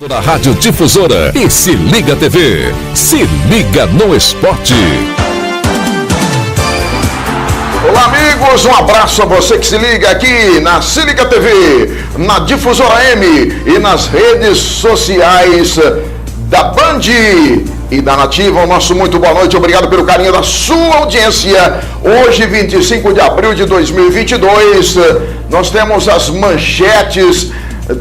Da Rádio Difusora e Se Liga TV. Se liga no esporte. Olá, amigos, um abraço a você que se liga aqui na Se Liga TV, na Difusora M e nas redes sociais da Band e da Nativa. O nosso muito boa noite, obrigado pelo carinho da sua audiência. Hoje, 25 de abril de 2022, nós temos as manchetes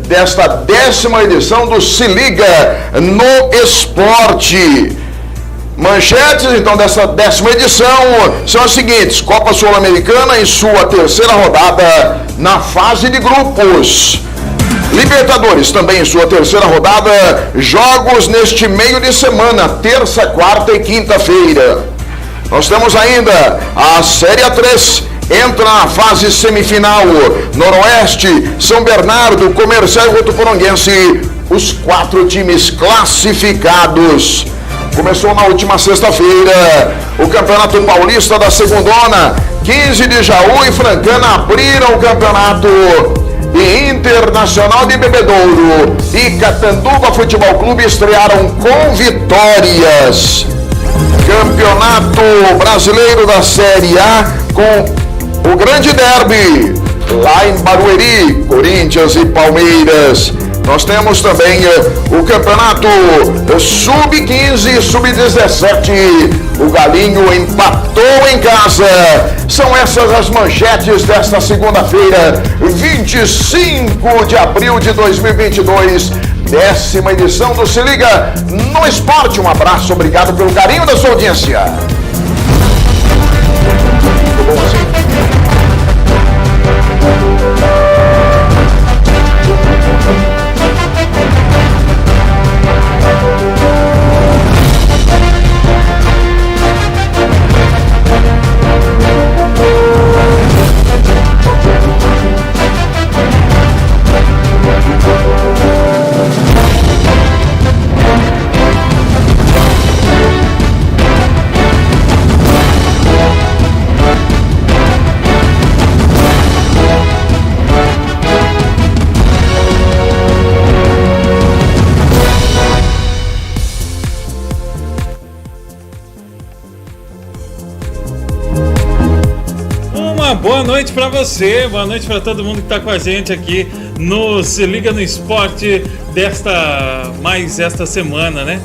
desta 10ª edição do Se Liga no Esporte. Manchetes, então, dessa 10ª edição são as seguintes: Copa Sul-Americana em sua terceira rodada na fase de grupos. Libertadores também em sua terceira rodada, jogos neste meio de semana, terça, quarta e quinta-feira. Nós temos ainda a Série A3, entra na fase semifinal, Noroeste, São Bernardo, Comercial e Votuporonguense, os 4 times classificados. Começou na última sexta-feira o Campeonato Paulista da Segundona, 15 de Jaú e Francana abriram o campeonato. E Internacional de Bebedouro e Catanduva Futebol Clube estrearam com vitórias. Campeonato Brasileiro da Série A com o grande derby lá em Barueri, Corinthians e Palmeiras. Nós temos também o campeonato Sub-15 e Sub-17. O Galinho empatou em casa. São essas as manchetes desta segunda-feira, 25 de abril de 2022. 10ª edição do Se Liga no Esporte. Um abraço, obrigado pelo carinho da sua audiência. Muito bom assim. Boa noite para você, boa noite para todo mundo que está com a gente aqui no Se Liga no Esporte esta semana, né?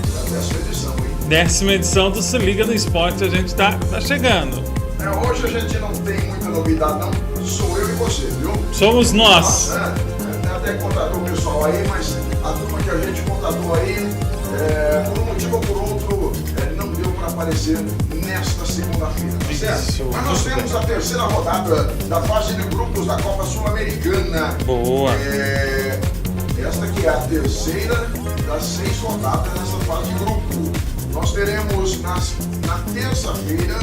10ª edição do Se Liga no Esporte, a gente tá chegando. Hoje a gente não tem muita novidade não, sou eu e você, viu? Somos nós. Até contratou o pessoal aí, mas a turma que a gente contratou aí, por um motivo ou por outro, não deu para aparecer nesta segunda-feira, tá certo? Mas nós temos a terceira rodada da fase de grupos da Copa Sul-Americana. Boa! Esta que é a terceira das 6 rodadas nessa fase de grupo. Nós teremos na terça-feira,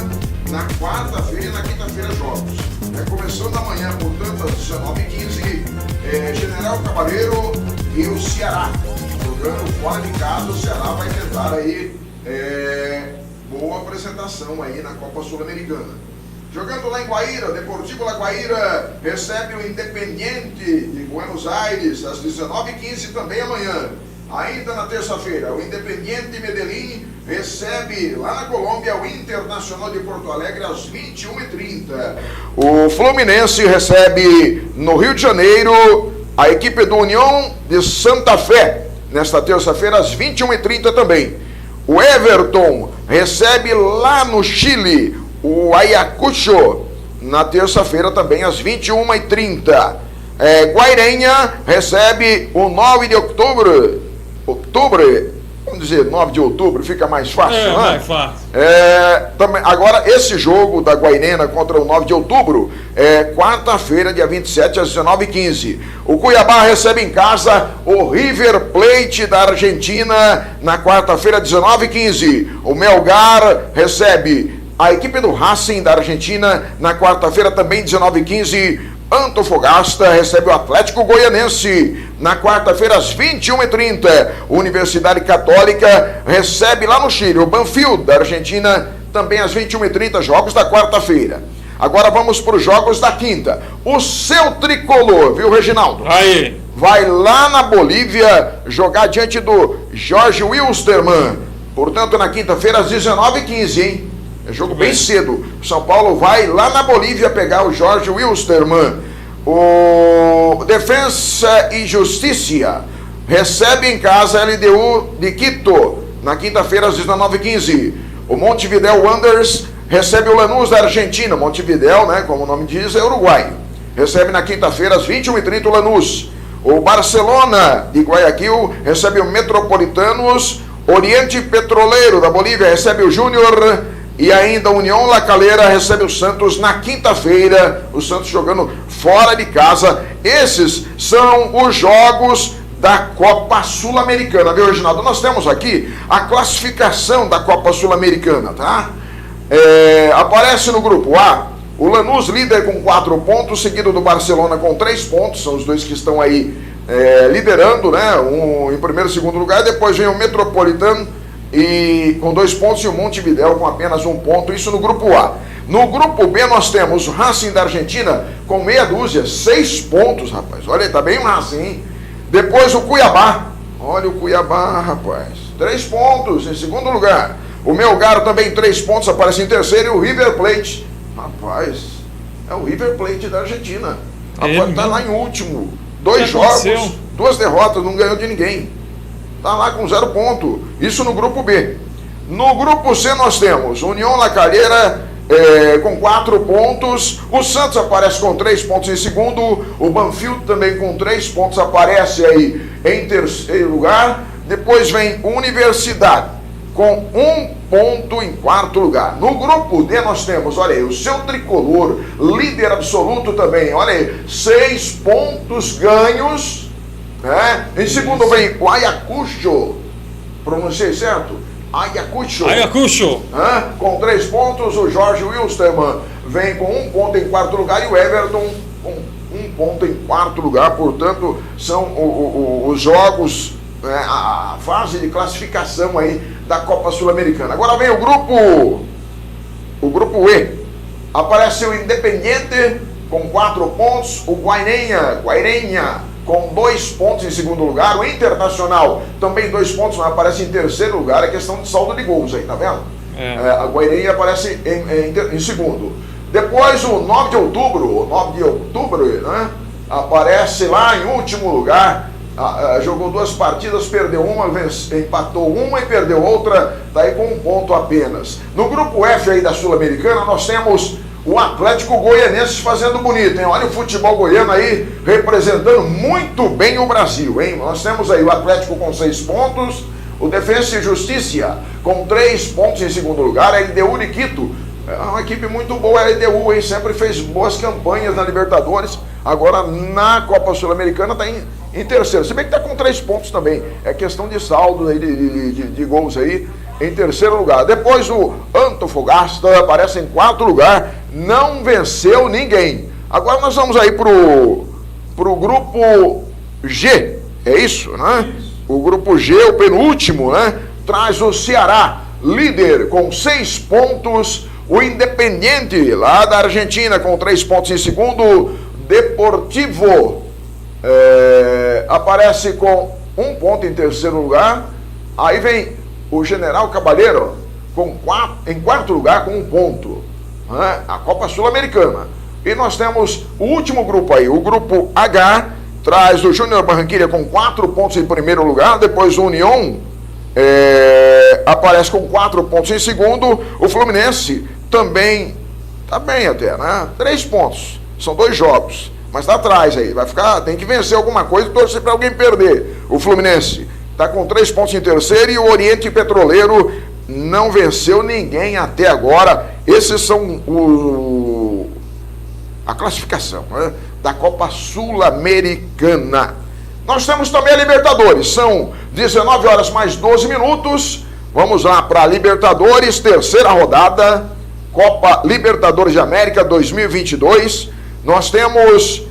na quarta-feira e na quinta-feira jogos. Começando amanhã, portanto, às 19h15, General Cavalheiro e o Ceará. Jogando fora de casa, o Ceará vai tentar aí boa apresentação aí na Copa Sul-Americana. Jogando lá em Guaíra, Deportivo La Guaíra recebe o Independiente de Buenos Aires às 19h15 também amanhã. Ainda na terça-feira, o Independiente de Medellín recebe lá na Colômbia o Internacional de Porto Alegre às 21h30. O Fluminense recebe no Rio de Janeiro a equipe do União de Santa Fé nesta terça-feira às 21h30 também. O Everton recebe lá no Chile o Ayacucho na terça-feira também às 21h30. Guairenha recebe o 9 de outubro, vamos dizer 9 de outubro, fica mais fácil, né? Mais fácil. Também, agora, esse jogo da Guairena contra o 9 de outubro é quarta-feira, dia 27, às 19h15. O Cuiabá recebe em casa o River Plate da Argentina na quarta-feira, 19h15. O Melgar recebe a equipe do Racing da Argentina na quarta-feira, também 19h15. Antofagasta recebe o Atlético Goianense na quarta-feira às 21h30. Universidade Católica recebe lá no Chile o Banfield da Argentina também às 21h30, jogos da quarta-feira. Agora vamos para os jogos da quinta. O seu tricolor, viu, Reginaldo? Aí. vai lá na Bolívia jogar diante do Jorge Wilstermann. Portanto, na quinta-feira, às 19h15, hein? É jogo bem cedo. O São Paulo vai lá na Bolívia pegar o Jorge Wilstermann. O Defensa e Justiça recebe em casa a LDU de Quito, na quinta-feira, às 19h15. O Montevideo Wanderers recebe o Lanús da Argentina. Montevideo, né, como o nome diz, é uruguaio. Recebe na quinta-feira, às 21h30, o Lanús. O Barcelona de Guayaquil recebe o Metropolitanos. Oriente Petroleiro da Bolívia recebe o Júnior. E ainda a União La Calera recebe o Santos na quinta-feira. O Santos jogando fora de casa. Esses são os jogos da Copa Sul-Americana, viu, Reginaldo? Nós temos aqui a classificação da Copa Sul-Americana, tá? Aparece no grupo A o Lanús, líder com 4 pontos, seguido do Barcelona com 3 pontos, são os dois que estão aí liderando, né? Um em primeiro e segundo lugar. Depois vem o Metropolitano com 2 pontos e o Montevideo com apenas 1 ponto, isso no grupo A. No grupo B nós temos o Racing da Argentina com meia dúzia, 6 pontos, rapaz. Olha aí, tá bem o Racing, hein? Depois o Cuiabá, olha o Cuiabá, rapaz, 3 pontos em segundo lugar. O Melgar também 3 pontos, aparece em terceiro. E o River Plate, rapaz, é o River Plate da Argentina. Rapaz, tá lá em último, 2 jogos, 2 derrotas, não ganhou de ninguém. Tá lá com 0 ponto, isso no grupo B. No grupo C nós temos União La Calera com 4 pontos, o Santos aparece com 3 pontos em segundo, o Banfield também com 3 pontos aparece aí em terceiro lugar. Depois vem Universidade com 1 ponto em quarto lugar. No grupo D nós temos, olha aí, o seu tricolor, líder absoluto também, olha aí, 6 pontos ganhos, né? Em segundo vem o Ayacucho, pronunciei certo? Ayacucho. Com 3 pontos, o Jorge Wilstermann vem com 1 ponto em quarto lugar e o Everton com 1 ponto em quarto lugar. Portanto, são os jogos, a fase de classificação aí da Copa Sul-Americana. Agora vem o grupo E. Aparece o Independiente com 4 pontos, o Guairenha com 2 pontos em segundo lugar, o Internacional também 2 pontos, mas aparece em terceiro lugar, é questão de saldo de gols aí, tá vendo? A Guairenha aparece em segundo. Depois o 9 de outubro, né, aparece lá em último lugar, jogou 2 partidas, perdeu uma, empatou uma e perdeu outra, tá aí com 1 ponto apenas. No grupo F aí da Sul-Americana nós temos o Atlético Goianense fazendo bonito, hein? Olha o futebol goiano aí, representando muito bem o Brasil, hein? Nós temos aí o Atlético com 6 pontos, o Defensa e Justiça com 3 pontos em segundo lugar, a LDU de Quito, é uma equipe muito boa, a LDU, hein? Sempre fez boas campanhas na Libertadores, agora na Copa Sul-Americana está em terceiro, se bem que está com 3 pontos também, é questão de saldo aí, de gols aí, em terceiro lugar. Depois o Antofagasta aparece em quarto lugar, não venceu ninguém. Agora nós vamos aí pro grupo G, é isso, né? O grupo G, o penúltimo, né? Traz o Ceará, líder com 6 pontos, o Independiente lá da Argentina com 3 pontos em segundo, Deportivo aparece com 1 ponto em terceiro lugar, aí vem o General Cabaleiro em quarto lugar com 1 ponto, né? A Copa Sul-Americana. E nós temos o último grupo aí, o grupo H, traz o Júnior Barranquilla com 4 pontos em primeiro lugar, depois o União aparece com 4 pontos em segundo, o Fluminense também, tá bem até, né? 3 pontos, são 2 jogos, mas tá atrás aí, tem que vencer alguma coisa e torcer para alguém perder. O Fluminense está com 3 pontos em terceiro e o Oriente Petroleiro não venceu ninguém até agora. Esses são a classificação, né, da Copa Sul-Americana. Nós temos também a Libertadores, são 19 horas mais 12 minutos. Vamos lá para a Libertadores, terceira rodada, Copa Libertadores de América 2022. Nós temos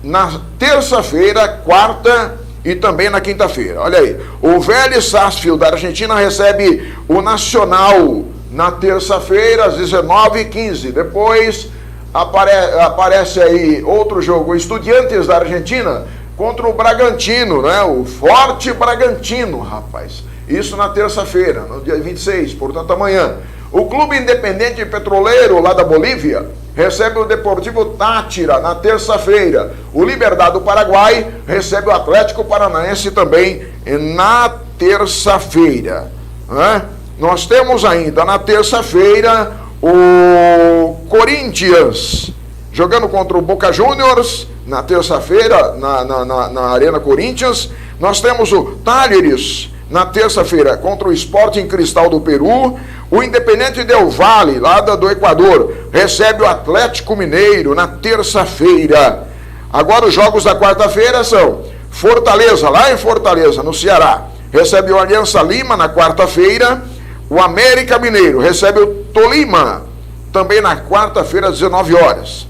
na terça-feira, quarta e também na quinta-feira. Olha aí, o Vélez Sarsfield da Argentina recebe o Nacional na terça-feira às 19h15. Depois aparece aí outro jogo, o Estudiantes da Argentina contra o Bragantino, né? O Forte Bragantino, rapaz. Isso na terça-feira, no dia 26, portanto amanhã. O Clube Independente Petroleiro, lá da Bolívia, recebe o Deportivo Táchira na terça-feira. O Liberdade do Paraguai recebe o Atlético Paranaense também na terça-feira, né? Nós temos ainda na terça-feira o Corinthians jogando contra o Boca Juniors na terça-feira na Arena Corinthians. Nós temos o Talleres na terça-feira contra o Sporting Cristal do Peru. O Independente Del Valle, lá do Equador, recebe o Atlético Mineiro na terça-feira. Agora os jogos da quarta-feira são Fortaleza, lá em Fortaleza, no Ceará, recebe o Aliança Lima na quarta-feira. O América Mineiro recebe o Tolima, também na quarta-feira, às 19 horas.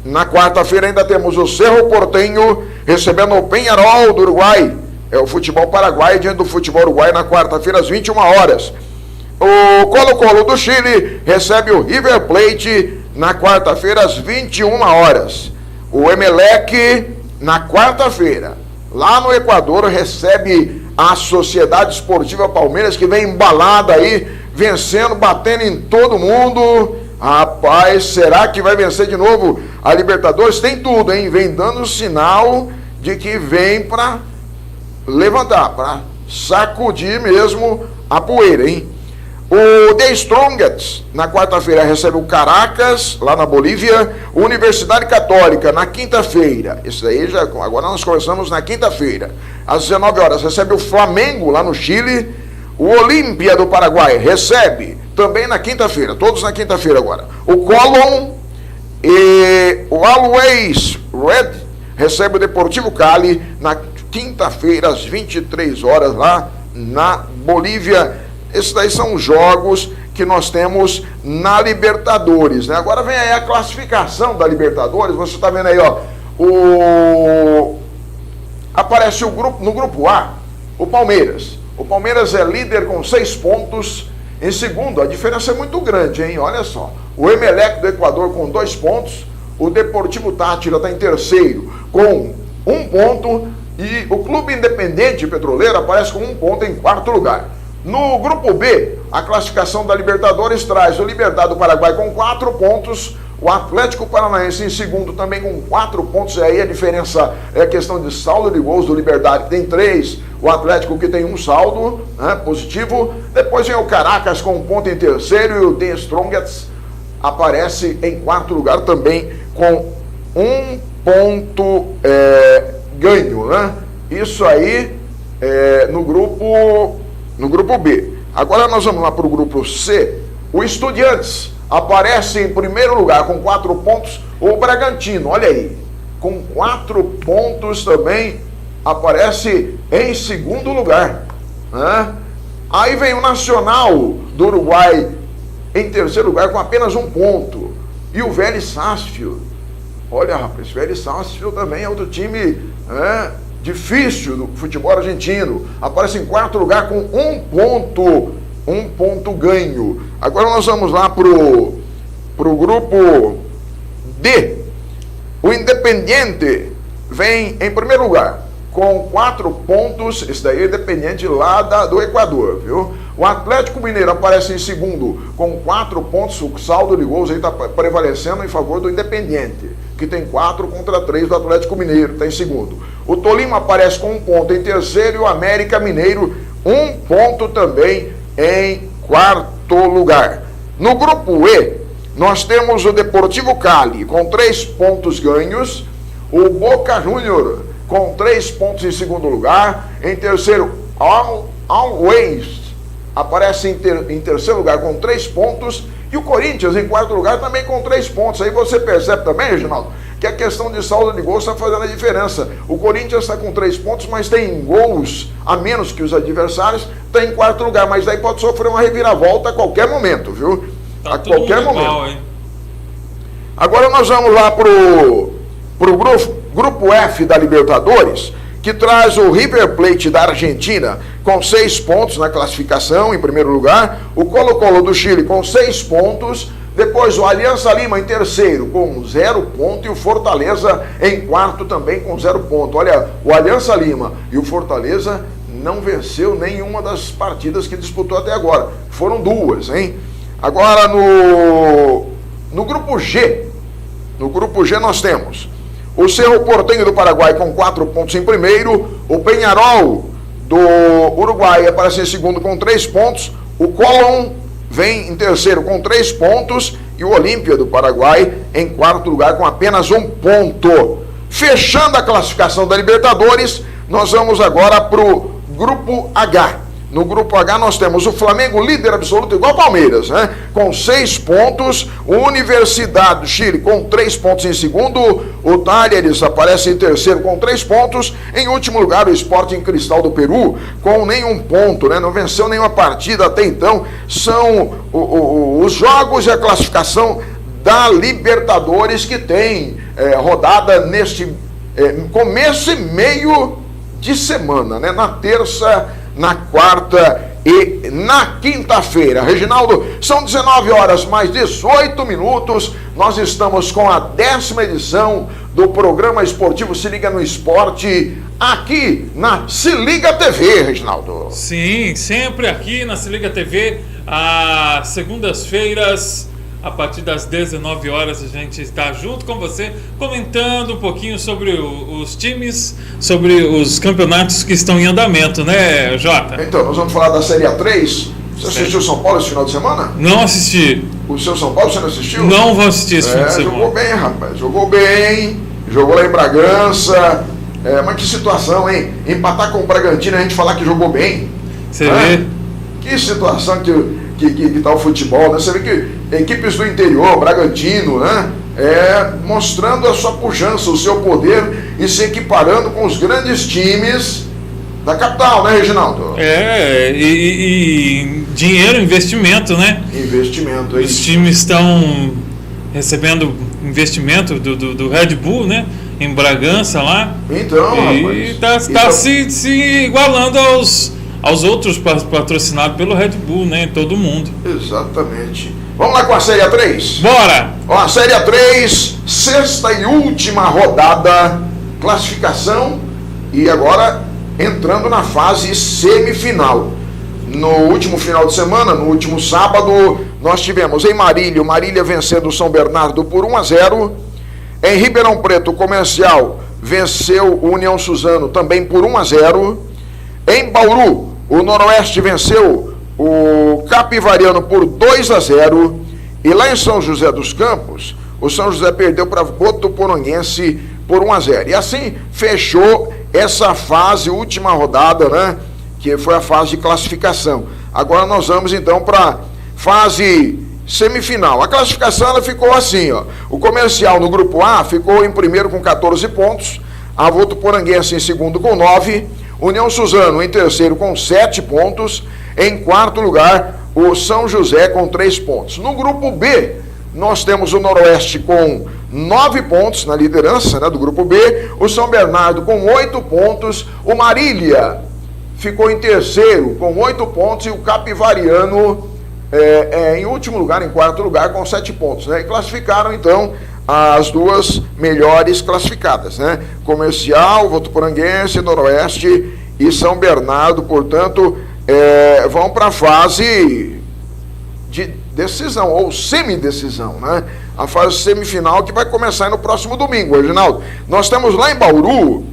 Na quarta-feira ainda temos o Cerro Porteño recebendo o Peñarol do Uruguai. É o futebol paraguaio diante do futebol uruguai na quarta-feira, às 21 horas. O Colo-Colo do Chile recebe o River Plate na quarta-feira, às 21 horas. O Emelec, na quarta-feira, lá no Equador, recebe a Sociedade Esportiva Palmeiras, que vem embalada aí, vencendo, batendo em todo mundo. Rapaz, será que vai vencer de novo a Libertadores? Tem tudo, hein? Vem dando sinal de que vem para levantar, para sacudir mesmo a poeira, hein? O The Strongest, na quarta-feira, recebe o Caracas, lá na Bolívia. Universidade Católica, na quinta-feira. Isso aí já, agora nós começamos na quinta-feira. Às 19 horas, recebe o Flamengo, lá no Chile. O Olímpia do Paraguai recebe, também na quinta-feira, todos na quinta-feira agora. O Colón e o Always Red recebe o Deportivo Cali, na quinta-feira, às 23 horas, lá na Bolívia. Esses daí são os jogos que nós temos na Libertadores, né? Agora vem aí a classificação da Libertadores. Você está vendo aí, ó, aparece o grupo, no grupo A, o Palmeiras. O Palmeiras é líder com 6 pontos. Em segundo, a diferença é muito grande, hein? Olha só, o Emelec do Equador com 2 pontos. O Deportivo Táchira está em terceiro com 1 ponto. E o Clube Independente Petroleiro aparece com 1 ponto em quarto lugar. No grupo B, a classificação da Libertadores traz o Liberdade do Paraguai com 4 pontos, o Atlético Paranaense em segundo também com 4 pontos, e aí a diferença é a questão de saldo de gols do Liberdade, que tem 3, o Atlético que tem 1 saldo, né, positivo. Depois vem o Caracas com 1 ponto em terceiro, e o The Strongest aparece em quarto lugar também com 1 ponto ganho, né? Isso aí no grupo B. Agora nós vamos lá para o grupo C. O Estudiantes aparece em primeiro lugar com 4 pontos. O Bragantino, olha aí, com 4 pontos também aparece em segundo lugar, né? Aí vem o Nacional do Uruguai em terceiro lugar com apenas 1 ponto. E o Vélez Sarsfield, olha, rapaz, Vélez Sarsfield também é outro time difícil do futebol argentino, aparece em quarto lugar com 1 ponto ganho. Agora nós vamos lá pro grupo D. O Independiente vem em primeiro lugar com 4 pontos, esse daí é Independiente lá do Equador, viu? O Atlético Mineiro aparece em segundo com 4 pontos, o saldo de gols aí está prevalecendo em favor do Independiente, que tem 4 contra 3 do Atlético Mineiro, está em segundo. O Tolima aparece com 1 ponto em terceiro e o América Mineiro 1 ponto também em quarto lugar. No grupo E, nós temos o Deportivo Cali com 3 pontos ganhos, o Boca Juniors com 3 pontos em segundo lugar, em terceiro Always aparece em terceiro lugar com 3 pontos, e o Corinthians em quarto lugar também com 3 pontos. Aí você percebe também, Reginaldo, que a questão de saldo de gols está fazendo a diferença. O Corinthians está com 3 pontos, mas tem gols a menos que os adversários, está em quarto lugar, mas daí pode sofrer uma reviravolta a qualquer momento, viu? Tá a qualquer legal, momento. Hein? Agora nós vamos lá pro grupo F da Libertadores, que traz o River Plate da Argentina com 6 pontos na classificação, em primeiro lugar. O Colo-Colo do Chile com 6 pontos. Depois o Aliança Lima em terceiro com 0 ponto e o Fortaleza em quarto também com 0 ponto. Olha, o Aliança Lima e o Fortaleza não venceu nenhuma das partidas que disputou até agora. Foram 2, hein? Agora no grupo G, nós temos o Cerro Porteño do Paraguai com 4 pontos em primeiro, o Peñarol do Uruguai aparece em segundo com 3 pontos, o Colón vem em terceiro com 3 pontos e o Olímpia do Paraguai em quarto lugar com apenas 1 ponto. Fechando a classificação da Libertadores, nós vamos agora para o grupo H. No grupo H nós temos o Flamengo líder absoluto igual ao Palmeiras, né? Com 6 pontos, o Universidade do Chile com 3 pontos em segundo, o Talleres aparece em terceiro com 3 pontos, em último lugar o Sporting Cristal do Peru com nenhum ponto, né? Não venceu nenhuma partida até então. São os jogos e a classificação da Libertadores que tem rodada neste começo e meio de semana, né? Na terça, na quarta e na quinta-feira. Reginaldo, são 19 horas mais 18 minutos. Nós estamos com a 10ª edição do programa esportivo Se Liga no Esporte, aqui na Se Liga TV, Reginaldo. Sim, sempre aqui na Se Liga TV, às segundas-feiras, a partir das 19 horas, a gente está junto com você, comentando um pouquinho sobre os times, sobre os campeonatos que estão em andamento, né, Jota? Então, nós vamos falar da Série A3. Você assistiu o São Paulo esse final de semana? Não assisti. O seu São Paulo você não assistiu? Não vou assistir esse final de semana. Jogou bem, rapaz. Jogou bem. Jogou lá em Bragança. Mas que situação, hein? Empatar com o Bragantino e a gente falar que jogou bem. Você vê? Que situação que tá o futebol, né? Você vê que equipes do interior, Bragantino, né? Mostrando a sua pujança, o seu poder e se equiparando com os grandes times da capital, né, Reginaldo? E dinheiro, investimento, né? Investimento, Os times estão recebendo investimento do Red Bull, né? Em Bragança lá. Então, e está se igualando aos outros patrocinados pelo Red Bull, né? Todo mundo. Exatamente. Vamos lá com a Série A3? Bora! Ó, a Série A3, sexta e última rodada, classificação e agora entrando na fase semifinal. No último final de semana, no último sábado, nós tivemos em Marília vencendo o São Bernardo por 1-0. Em Ribeirão Preto, o Comercial venceu o União Suzano também por 1-0. Em Bauru, o Noroeste venceu o Capivariano por 2-0. E lá em São José dos Campos, o São José perdeu para Votuporanguense por 1-0. E assim fechou essa fase, última rodada, né? Que foi a fase de classificação. Agora nós vamos então para a fase semifinal. A classificação ela ficou assim, ó. O Comercial no grupo A ficou em primeiro com 14 pontos. A Votuporanguense em segundo com 9. União Suzano em terceiro com 7 pontos. Em quarto lugar, o São José com 3 pontos. No grupo B, nós temos o Noroeste com 9 pontos na liderança, né, do grupo B. O São Bernardo com 8 pontos. O Marília ficou em terceiro com 8 pontos. E o Capivariano em último lugar, em quarto lugar, com 7 pontos. Né? E classificaram, então, as duas melhores classificadas, né? Comercial, Votuporanguense, Noroeste e São Bernardo, portanto, vão para a fase de decisão, ou semidecisão, né? A fase semifinal que vai começar no próximo domingo, Reginaldo. Nós temos lá em Bauru,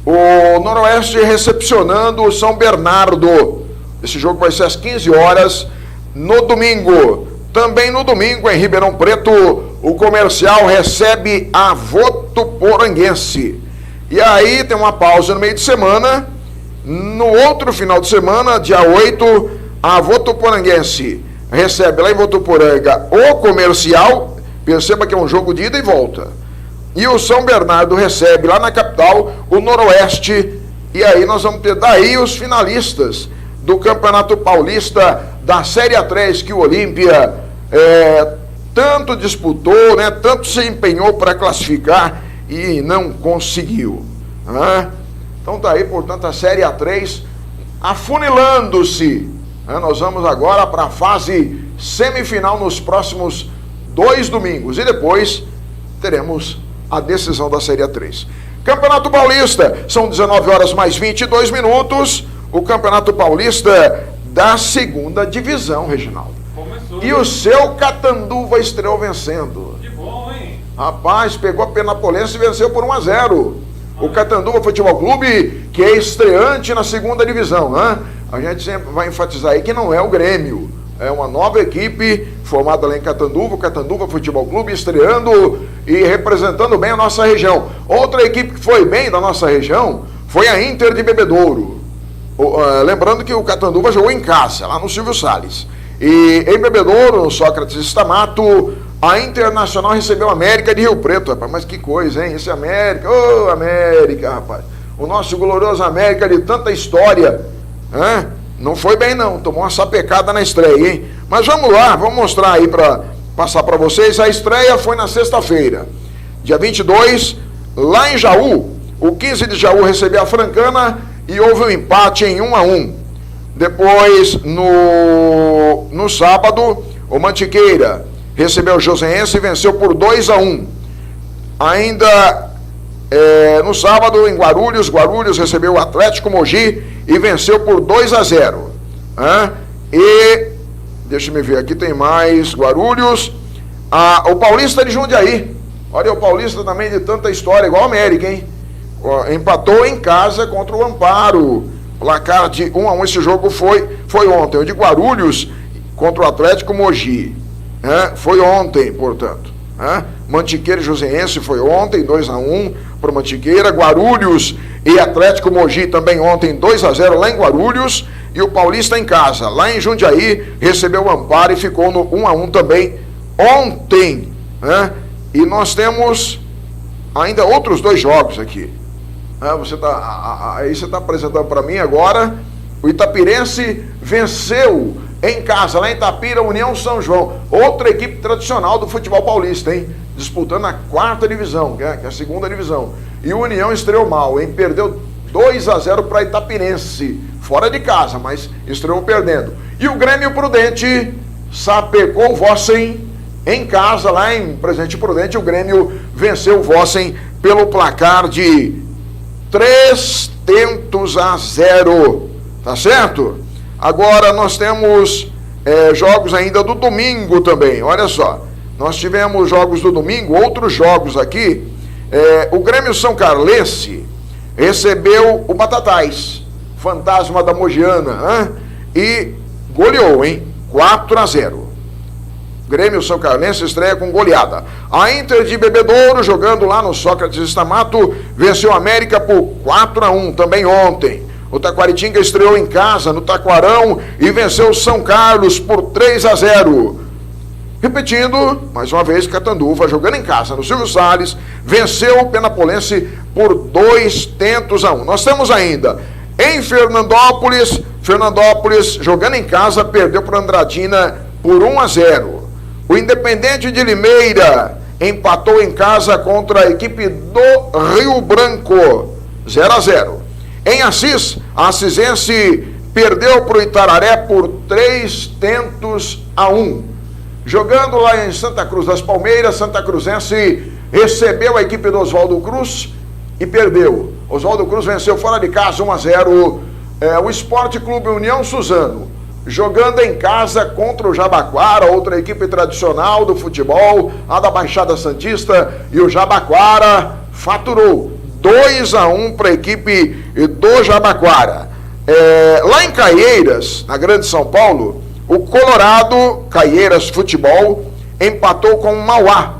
o Noroeste recepcionando o São Bernardo. Esse jogo vai ser às 15 horas no domingo. Também no domingo, em Ribeirão Preto, o Comercial recebe a Votuporanguense. E aí tem uma pausa no meio de semana. No outro final de semana, dia 8, a Votuporanguense recebe lá em Votuporanga o Comercial. Perceba que é um jogo de ida e volta. E o São Bernardo recebe lá na capital o Noroeste. E aí nós vamos ter daí os finalistas do Campeonato Paulista da Série A3, que o Olímpia tanto disputou, né, tanto se empenhou para classificar e não conseguiu. Né? Então daí, portanto, a Série A3 afunilando-se. Né? Nós vamos agora para a fase semifinal nos próximos 2 domingos. E depois teremos a decisão da Série A3. Campeonato Paulista, são 19 horas mais 22 minutos. O Campeonato Paulista da segunda divisão, Reginaldo. Começou. E o seu Catanduva estreou vencendo. Que bom, hein? Rapaz, pegou a Penapolense e venceu por 1-0. O Catanduva Futebol Clube, que é estreante na segunda divisão, né? A gente sempre vai enfatizar aí que não é o Grêmio. É uma nova equipe formada lá em Catanduva, o Catanduva Futebol Clube, estreando e representando bem a nossa região. Outra equipe que foi bem da nossa região foi a Inter de Bebedouro. Lembrando que o Catanduva jogou em casa, lá no Silvio Salles. E em Bebedouro, no Sócrates Estamato, a Internacional recebeu a América de Rio Preto, rapaz. Mas que coisa, hein? Esse América, ô América, rapaz. O nosso glorioso América de tanta história, hein? Não foi bem não, tomou uma sapecada na estreia, hein? Mas vamos lá, vamos mostrar aí para passar para vocês. A estreia foi na sexta-feira, dia 22, lá em Jaú. O 15 de Jaú recebeu a Francana e houve um empate em 1-1. Depois, no sábado, o Mantiqueira recebeu o Joseense e venceu por 2-1. Ainda no sábado, em Guarulhos, Guarulhos recebeu o Atlético Mogi e venceu por 2-0. E, deixa eu ver, aqui tem mais, Guarulhos. O Paulista de Jundiaí. Olha, o Paulista também de tanta história, igual a América, hein? Empatou em casa contra o Amparo. Placar de 1-1, esse jogo foi ontem. O de Guarulhos contra o Atlético Mogi. Foi ontem, portanto. Mantiqueira e Joseense foi ontem, 2-1 para o Mantiqueira. Guarulhos e Atlético Mogi também ontem, 2-0 lá em Guarulhos. E o Paulista em casa, lá em Jundiaí, recebeu o Amparo e ficou no 1-1 também ontem. E nós temos ainda outros 2 jogos aqui. Você está apresentando para mim agora. O Itapirense venceu em casa, lá em Itapira, União São João. Outra equipe tradicional do futebol paulista, hein? Disputando a 4ª divisão, que é a segunda divisão. E o União estreou mal, hein? Perdeu 2-0 para Itapirense, fora de casa, mas estreou perdendo. E o Grêmio Prudente sapecou o Vossen em casa, lá em Presidente Prudente. O Grêmio venceu o Vossen pelo placar de 3-0, tá certo? Agora nós temos jogos ainda do domingo também, olha só. Nós tivemos jogos do domingo, outros jogos aqui. O Grêmio São Carlense recebeu o Batatais, fantasma da Mogiana, e goleou, hein? 4-0. Grêmio São Carlense estreia com goleada. A Inter de Bebedouro, jogando lá no Sócrates Estamato, venceu a América por 4-1, também ontem. O Taquaritinga estreou em casa, no Taquarão, e venceu o São Carlos por 3-0. Repetindo, mais uma vez, Catanduva, jogando em casa, no Silvio Salles, venceu o Penapolense por 2-1. Nós temos ainda, em Fernandópolis, jogando em casa, perdeu para Andradina por 1-0. O Independente de Limeira empatou em casa contra a equipe do Rio Branco, 0-0. Em Assis, a Assisense perdeu para o Itararé por 3-1. Jogando lá em Santa Cruz das Palmeiras, Santa Cruzense recebeu a equipe do Oswaldo Cruz e perdeu. Oswaldo Cruz venceu fora de casa 1-0. O Esporte Clube União Suzano, jogando em casa contra o Jabaquara, outra equipe tradicional do futebol, a da Baixada Santista, e o Jabaquara faturou 2-1 para a equipe do Jabaquara. Lá em Caieiras, na Grande São Paulo, o Colorado, Caieiras Futebol, empatou com o Mauá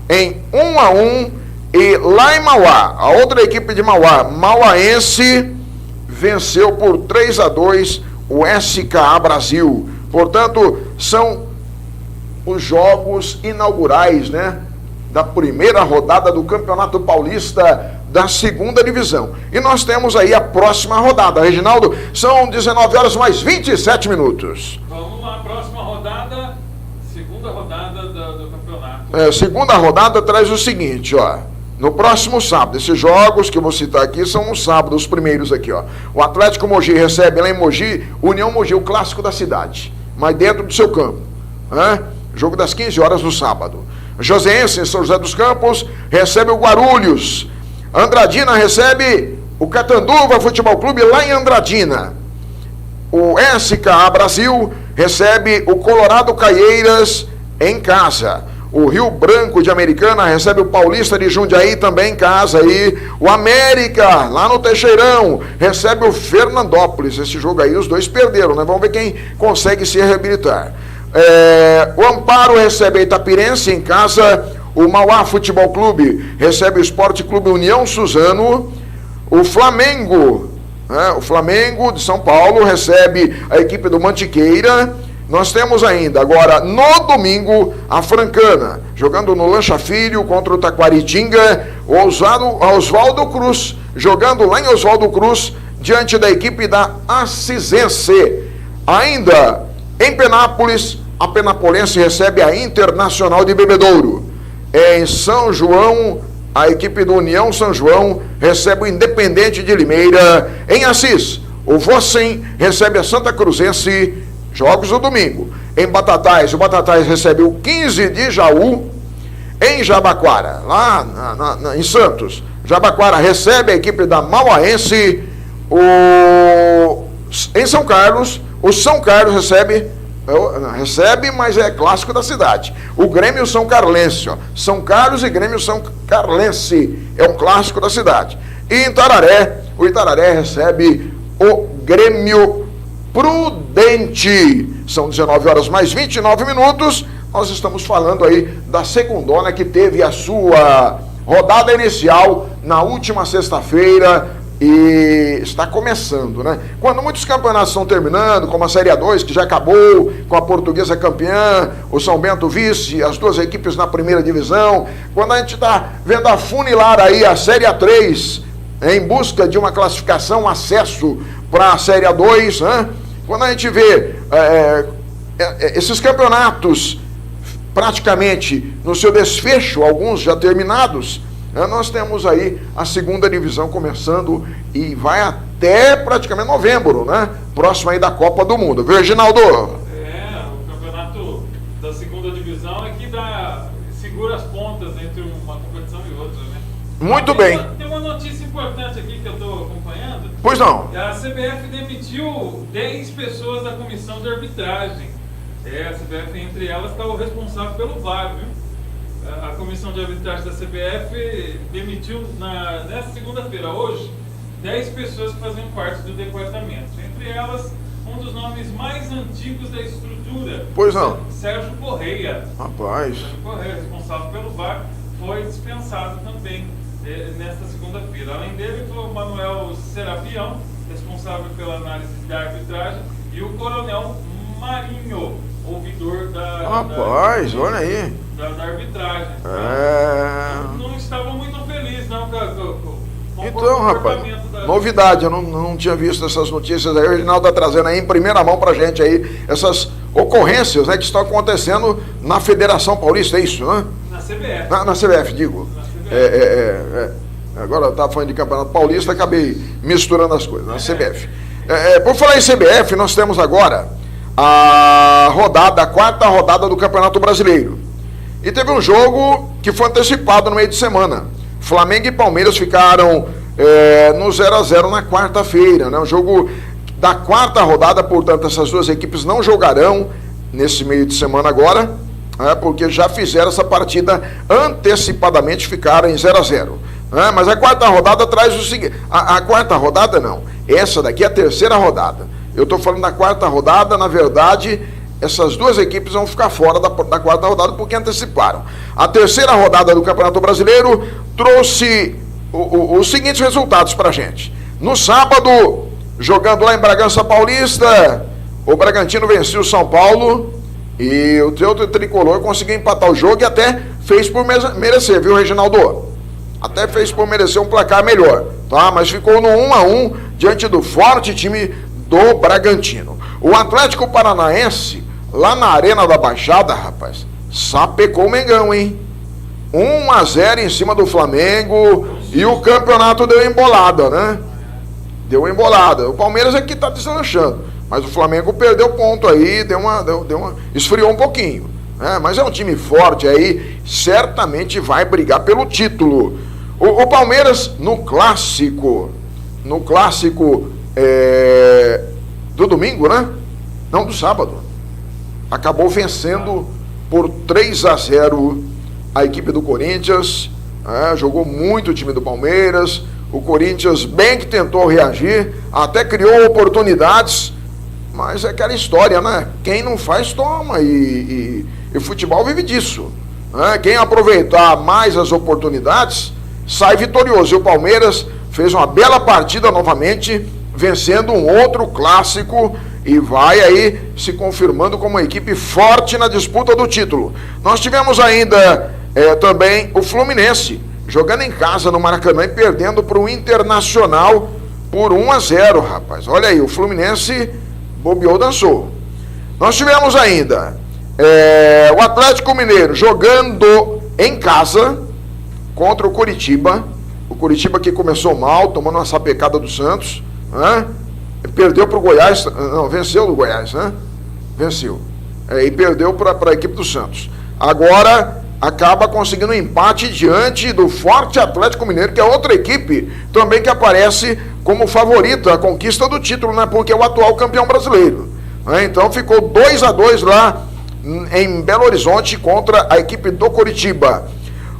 em 1-1, e lá em Mauá, a outra equipe de Mauá, Mauaense, venceu por 3-2 o SKA Brasil. Portanto, são os jogos inaugurais, né, da primeira rodada do Campeonato Paulista da segunda divisão. E nós temos aí a próxima rodada. Reginaldo, são 19 horas mais 27 minutos. Vamos lá, próxima rodada, segunda rodada do campeonato. Segunda rodada traz o seguinte, ó. No próximo sábado, esses jogos que eu vou citar aqui são no sábado, os primeiros aqui, ó. O Atlético Mogi recebe lá em Mogi, União Mogi, o clássico da cidade, mas dentro do seu campo. jogo das 15 horas no sábado. Joseense, em São José dos Campos, recebe o Guarulhos. Andradina recebe o Catanduva Futebol Clube lá em Andradina. O SKA Brasil recebe o Colorado Caieiras em casa. O Rio Branco de Americana recebe o Paulista de Jundiaí também em casa. E o América, lá no Teixeirão, recebe o Fernandópolis. Esse jogo aí os dois perderam, né? Vamos ver quem consegue se reabilitar. O Amparo recebe a Itapirense em casa. O Mauá Futebol Clube recebe o Esporte Clube União Suzano. O Flamengo de São Paulo recebe a equipe do Mantiqueira. Nós temos ainda, agora, no domingo, a Francana, jogando no Lancha Filho contra o Taquaritinga, o Oswaldo Cruz, jogando lá em Oswaldo Cruz, diante da equipe da Assisense. Ainda, em Penápolis, a Penapolense recebe a Internacional de Bebedouro. Em São João, a equipe do União São João recebe o Independente de Limeira. Em Assis, o Vossen recebe a Santa Cruzense. Jogos do domingo. Em Batatais, o Batatais recebe o 15 de Jaú. Em Jabaquara, lá em Santos, Jabaquara recebe a equipe da Mauaense. Em São Carlos, o São Carlos recebe, mas é clássico da cidade. O Grêmio São Carlense, ó. São Carlos e Grêmio São Carlense é um clássico da cidade. E em Itararé, o Itararé recebe o Grêmio Prudente. São 19 horas mais 29 minutos. Nós estamos falando aí da segundona que teve a sua rodada inicial na última sexta-feira e está começando, né? Quando muitos campeonatos estão terminando, como a Série A2, que já acabou, com a Portuguesa campeã, o São Bento vice, as duas equipes na primeira divisão. Quando a gente está vendo afunilar aí a Série A3 em busca de uma classificação, acesso para a Série A2, né? Quando a gente vê esses campeonatos praticamente no seu desfecho, alguns já terminados, nós temos aí a segunda divisão começando e vai até praticamente novembro, né? Próximo aí da Copa do Mundo. Viu, Reginaldo? O campeonato da segunda divisão é que segura as pontas entre uma competição e outra, né? Muito bem. Tem uma notícia importante aqui que eu estou acompanhando. Pois não. A CBF demitiu 10 pessoas da comissão de arbitragem. A CBF, entre elas, está o responsável pelo VAR, viu? A comissão de arbitragem da CBF demitiu nesta segunda-feira, hoje, 10 pessoas que faziam parte do departamento. Entre elas, um dos nomes mais antigos da estrutura. Pois não. Sérgio Correia. Rapaz. Sérgio Correia, responsável pelo VAR, foi dispensado também nesta segunda-feira. Além dele, foi o Manuel Serapião, responsável pela análise da arbitragem, e o Coronel Marinho, ouvidor Rapaz, olha aí. Da arbitragem. Não estavam muito felizes, não, com então, rapaz, novidade, eu não tinha visto essas notícias aí. O Reginaldo está trazendo aí em primeira mão pra gente aí essas ocorrências, né, que estão acontecendo na Federação Paulista, é isso, né? Na CBF. Na CBF, digo. Na CBF. Agora eu estava falando de Campeonato Paulista, acabei misturando as coisas, na CBF. Por falar em CBF, nós temos agora a quarta rodada do Campeonato Brasileiro. E teve um jogo que foi antecipado no meio de semana. Flamengo e Palmeiras ficaram no 0-0 na quarta-feira, né? Um jogo da quarta rodada, portanto, essas duas equipes não jogarão nesse meio de semana agora, porque já fizeram essa partida antecipadamente, ficaram em 0-0. Mas a quarta rodada traz o seguinte, a quarta rodada não, essa daqui é a terceira rodada. Eu estou falando da quarta rodada, na verdade, essas duas equipes vão ficar fora da quarta rodada porque anteciparam. A terceira rodada do Campeonato Brasileiro trouxe os seguintes resultados para a gente. No sábado, jogando lá em Bragança Paulista, o Bragantino venceu o São Paulo e o teu tricolor conseguiu empatar o jogo e até fez por merecer, viu, Reginaldo? Até fez por merecer um placar melhor, tá? Mas ficou no 1-1 diante do forte time do Bragantino. O Atlético Paranaense, lá na Arena da Baixada, rapaz, sapecou o Mengão, hein? 1-0 em cima do Flamengo e o campeonato deu embolada, né? Deu embolada. O Palmeiras aqui tá deslanchando, mas o Flamengo perdeu ponto aí, esfriou um pouquinho. Mas é um time forte aí, certamente vai brigar pelo título. O Palmeiras no clássico do domingo, né? Não, do sábado, acabou vencendo por 3-0 a equipe do Corinthians. Jogou muito o time do Palmeiras. O Corinthians bem que tentou reagir, até criou oportunidades, mas é aquela história, né? Quem não faz, toma, e o futebol vive disso. Quem aproveitar mais as oportunidades, sai vitorioso. E o Palmeiras fez uma bela partida novamente, vencendo um outro clássico, e vai aí se confirmando como uma equipe forte na disputa do título. Nós tivemos ainda também o Fluminense, jogando em casa no Maracanã e perdendo para o Internacional por 1-0, rapaz. Olha aí, o Fluminense bobeou, dançou. Nós tivemos ainda o Atlético Mineiro jogando em casa contra o Coritiba. O Coritiba que começou mal, tomando uma sapecada do Santos. Perdeu para o Goiás, não, venceu do Goiás, né? Venceu. E perdeu para a equipe do Santos. Agora acaba conseguindo um empate diante do forte Atlético Mineiro, que é outra equipe também que aparece como favorita à conquista do título, né? Porque é o atual campeão brasileiro. Então ficou 2-2 lá em Belo Horizonte contra a equipe do Coritiba.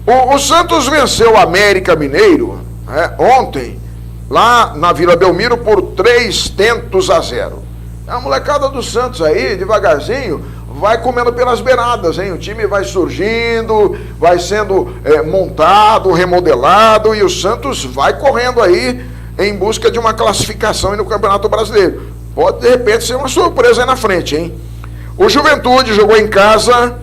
O Santos venceu o América Mineiro ontem, lá na Vila Belmiro, por 3-0. A molecada do Santos aí, devagarzinho, vai comendo pelas beiradas, hein? O time vai surgindo, vai sendo montado, remodelado, e o Santos vai correndo aí em busca de uma classificação aí no Campeonato Brasileiro. Pode, de repente, ser uma surpresa aí na frente, hein? O Juventude jogou em casa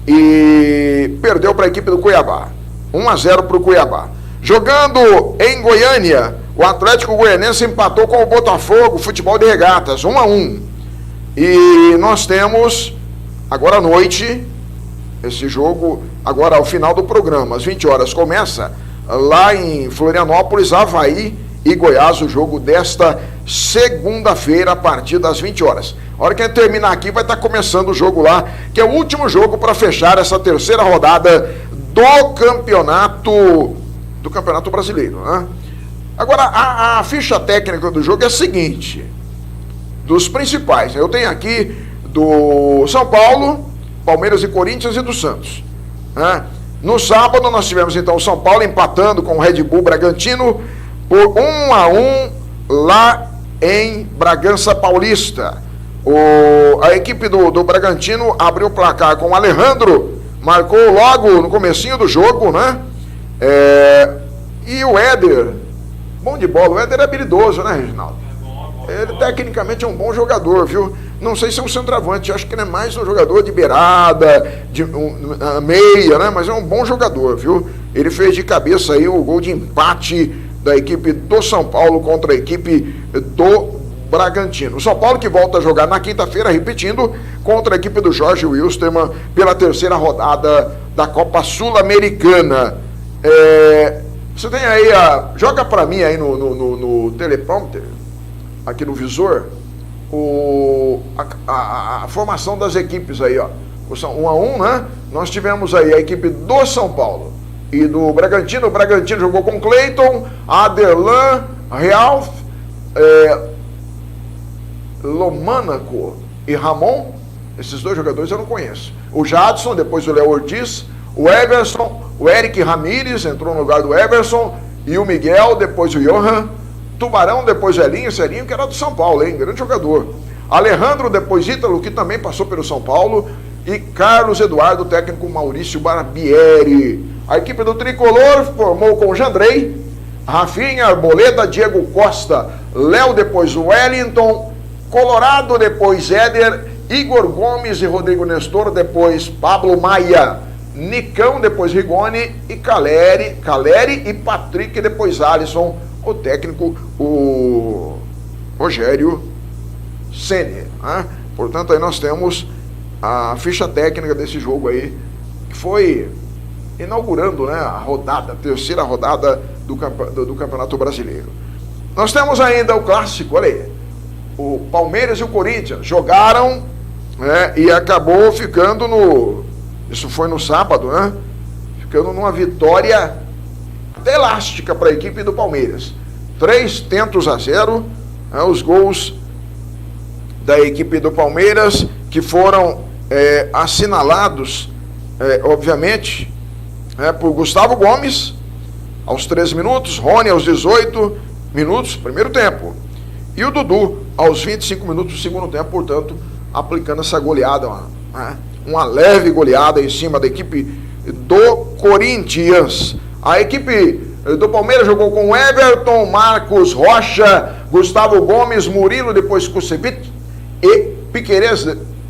e perdeu para a equipe do Cuiabá. 1-0 para o Cuiabá. Jogando em Goiânia, o Atlético Goianense empatou com o Botafogo, futebol de regatas, 1-1. E nós temos, agora à noite, esse jogo, agora ao final do programa, às 20 horas, começa lá em Florianópolis, Avaí e Goiás, o jogo desta segunda-feira, a partir das 20 horas. A hora que a gente terminar aqui, vai estar começando o jogo lá, que é o último jogo para fechar essa terceira rodada do Campeonato Brasileiro, né? Agora, a ficha técnica do jogo é a seguinte, dos principais, eu tenho aqui do São Paulo, Palmeiras e Corinthians e do Santos, né? No sábado nós tivemos então o São Paulo empatando com o Red Bull Bragantino por 1-1 lá em Bragança Paulista. A equipe do Bragantino abriu o placar com o Alejandro, marcou logo no comecinho do jogo, né? E o Éder, bom de bola, o Éder é habilidoso, né, Reginaldo? Ele tecnicamente é um bom jogador, viu? Não sei se é um centroavante, acho que ele é mais um jogador de beirada, de meia, né? Mas é um bom jogador, viu? Ele fez de cabeça aí o gol de empate da equipe do São Paulo contra a equipe do Bragantino. O São Paulo que volta a jogar na quinta-feira, repetindo, contra a equipe do Jorge Wilstermann pela terceira rodada da Copa Sul-Americana. Você tem aí, joga para mim aí no teleprompter, aqui no visor, a formação das equipes aí, ó. 1-1, né? Nós tivemos aí a equipe do São Paulo e do Bragantino. O Bragantino jogou com Cleiton, Aderlan, Realf, Lomânaco e Ramon. Esses dois jogadores eu não conheço. O Jadson, depois o Léo Ortiz, o Everson, o Eric Ramírez entrou no lugar do Everson, e o Miguel, depois o Johan, Tubarão, depois o Celinho, que era do São Paulo, hein? Grande jogador. Alejandro, depois Ítalo, que também passou pelo São Paulo, e Carlos Eduardo, técnico Maurício Barbieri. A equipe do Tricolor formou com Jandrei, Rafinha, Arboleda, Diego Costa, Léo, depois o Wellington, Colorado, depois Éder, Igor Gomes e Rodrigo Nestor, depois Pablo Maia, Nicão, depois Rigoni e Caleri e Patrick, depois Alisson, o técnico, o Rogério Ceni, né? Portanto, aí nós temos a ficha técnica desse jogo aí, que foi inaugurando, né, a terceira rodada do Campeonato Brasileiro. Nós temos ainda o clássico, olha aí, o Palmeiras e o Corinthians jogaram, né, e acabou ficando Isso foi no sábado, né? Ficando numa vitória até elástica para a equipe do Palmeiras. 3-0, né? Os gols da equipe do Palmeiras que foram assinalados, obviamente, por Gustavo Gomes aos 13 minutos, Rony aos 18 minutos, primeiro tempo, e o Dudu aos 25 minutos do segundo tempo, portanto, aplicando essa goleada, uma leve goleada em cima da equipe do Corinthians. A equipe do Palmeiras jogou com Everton, Marcos Rocha, Gustavo Gomes, Murilo, depois Kusevich e Piquerez,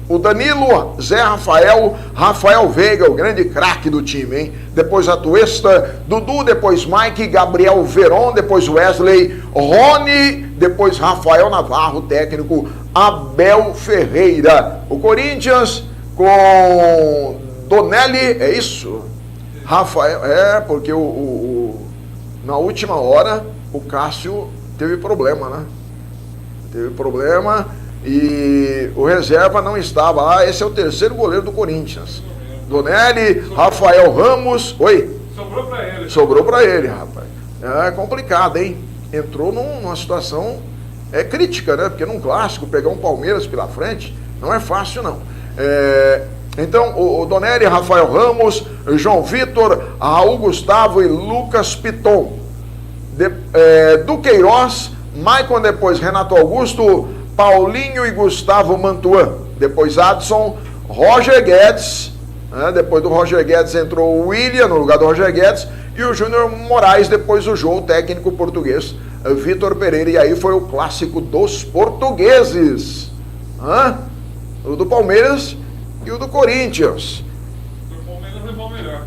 o Danilo, Zé Rafael, Rafael Veiga, o grande craque do time, hein? Depois Atuesta, Dudu, depois Mike, Gabriel Veron, depois Wesley, Rony, depois Rafael Navarro, técnico Abel Ferreira. O Corinthians com Donelli, é isso? Rafael, porque na última hora o Cássio teve problema, né? Teve problema e o reserva não estava lá. Esse é o terceiro goleiro do Corinthians. Donelli, Rafael Ramos. Oi? Sobrou pra ele, rapaz. É complicado, hein? Entrou numa situação crítica, né? Porque num clássico, pegar um Palmeiras pela frente não é fácil, não. Então, o Donelli, Rafael Ramos, João Vitor, Raul Gustavo e Lucas Piton. Duqueiroz, Maicon, depois Renato Augusto, Paulinho e Gustavo Mantuan. Depois Adson, Roger Guedes. Depois do Roger Guedes entrou o William no lugar do Roger Guedes. E o Júnior Moraes, depois o João, técnico português, Vitor Pereira. E aí foi o clássico dos portugueses. O do Palmeiras e o do Corinthians. O Palmeiras levou melhor.